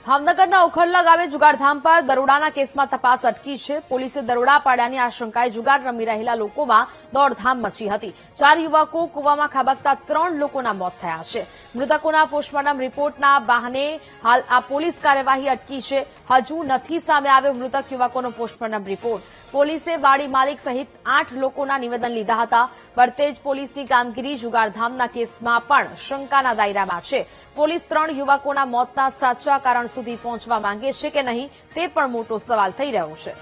ભાવનગરના ઉખરલા ગામે જુગારધામ પર દરોડાના કેસમાં તપાસ અટકી છે। પોલીસે દરોડા પાડ્યાની આશંકાએ જુગાર રમી રહેલા લોકોમાં દોડધામ મચી હતી। 4 યુવકો કૂવામાં ખાબકતા 3 લોકોના મોત થયા છે। મૃતકોના પોસ્ટમોર્ટમ રિપોર્ટના બહાને હાલ આ પોલીસ કાર્યવાહી અટકી છે। હજુ નથી સામે આવ્યો મૃતક યુવકોનો પોસ્ટમોર્ટમ રિપોર્ટ। પોલીસે વાડી માલિક સહિત 8 લોકોના નિવેદન લીધા હતા। વર્તેજ પોલીસની કામગીરી જુગારધામના કેસમાં પણ શંકાના દાયરામાં છે। પોલીસ 3 યુવકોના મોતના સાચા કારણ સુધી પહોંચવા માંગે છે કે નહીં તે પણ મોટો સવાલ થઈ રહ્યો છે।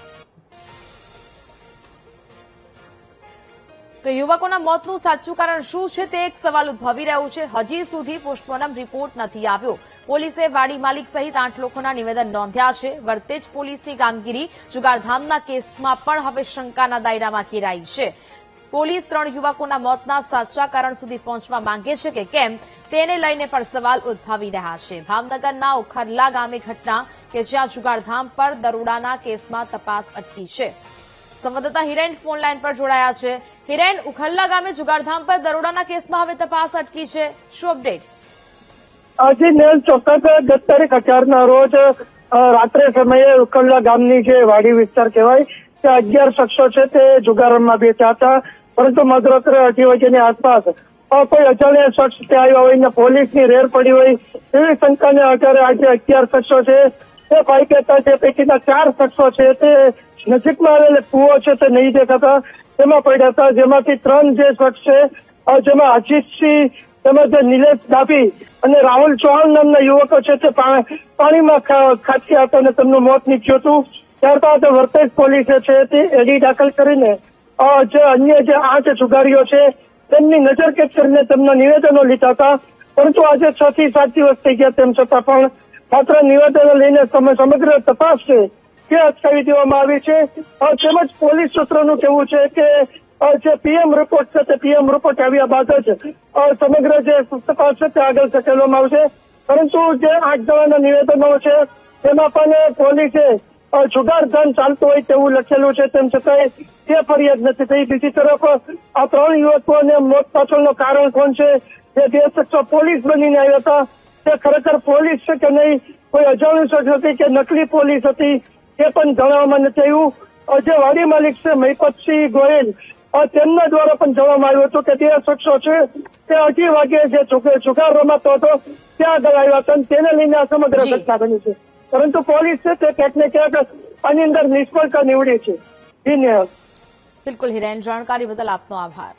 તો યુવકોના મોતનું સાચું કારણ શું છે તે એક સવાલ ઉદ્ભવી રહ્યો છે। હજી સુધી પોસ્ટમોર્ટમ રિપોર્ટ નથી આવ્યો। પોલીસે વાડી માલિક સહિત 8 લોકોના નિવેદન નોંધ્યા છે। વર્તેજ પોલીસની કામગીરી જુગારધામના કેસમાં પણ હવે શંકાના દાયરામાં ઘેરાઈ છે। પોલીસ 3 યુવકોના મોતના સાચા કારણ સુધી પહોંચવા માંગે છે કે કેમ તેને લઈને પણ સવાલ ઉદ્ભવી રહ્યા છે। ભાવનગરના ઉખરલા ગામે ઘટના કે જ્યાં જુગારધામ પર દરોડાના કેસમાં તપાસ અટકી છે। સંવાદદાતા હિરેન ફોન લાઈન પર જોડાયા છે। હિરેન, ઉખરલા ગામે જુગારધામ પર દરોડાના કેસમાં હવે તપાસ અટકી છે, શું અપડેટ? આજે નેલ ચોક્કસ 10 તારીખ 18ના રોજ રાત્રે સમયે ઉખરલા ગામની જે વાડી વિસ્તાર કહેવાય તે 11 શખ્સો છે તે જુગાર રમવા બેઠા હતા, પરંતુ મધરાત્રે 2 વાગ્યાની આસપાસ કોઈ અજાણ્યા શખ્સ ત્યાં આવ્યા હોય ને પોલીસની રેડ પડી હોય એવી શંકાને આધારે આજે 11 શખ્સો છે તે ભાઈ હતા। તે પૈકીના 4 શખ્સો છે તે નજીકમાં આવેલ કુવો છે તે નહીં દેખાતા તેમાં પડ્યા હતા, જેમાંથી 3 જે શખ્સ છે જેમાં અજીતસિંહ તેમજ નિલેશ ડાભી અને રાહુલ ચૌહાણ નામના યુવકો છે તે પાણીમાં ખાબક્યા હતા અને તેમનું મોત નીપજ્યું હતું। ત્યારબાદ વર્તેજ પોલીસે છે તે એડી દાખલ કરીને જે અન્ય જે 8 જુગારીઓ છે તેમની નજરકેદ કરીને તેમના નિવેદનો લીધા હતા, પરંતુ આજે 6 થી 7 દિવસ થઈ ગયા તેમ છતાં પણ માત્ર નિવેદનો લઈને સમગ્ર તપાસ છે તે અટકાવી દેવામાં આવી છે। તેમજ પોલીસ સૂત્રોનું કહેવું છે કે જે પીએમ રિપોર્ટ છે તે પીએમ રિપોર્ટ આવ્યા બાદ જ સમગ્ર જે તપાસ છે તે આગળ ધકેલવામાં આવશે, પરંતુ જે 8 જણાના નિવેદનો છે તેમાં પણ પોલીસે જુગારધામ ચાલતું હોય તેવું લખેલું છે, તેમ છતાંય તે ફરિયાદ નથી થઈ। બીજી તરફ આ 3 યુવકોને મોત પાછળનું કારણ કોણ છે, જે 2 શખ્સો પોલીસ બનીને આવ્યા હતા તે ખરેખર પોલીસ છે કે નહીં, કોઈ અજાણ્યું શખ્સ હતી કે નકલી પોલીસ હતી તે પણ જણાવવામાં નથી આવ્યું। જે વાડી માલિક છે મહિપતસિંહ ગોયલ તેમના દ્વારા પણ જણાવવામાં આવ્યું હતું કે 2 શખ્સો છે તે 2 વાગે જે જુગાર રમાતો હતો ત્યાં આગળ આવ્યા હતા, તેને લઈને આ સમગ્ર ઘટના બની છે, પરંતુ પોલીસ છે તે ક્યાંક ને ક્યાંક આની અંદર નિષ્ફળતા નીવડી છે। બિલકુલ હિરેન, જાણકારી બદલ આપનો આભાર।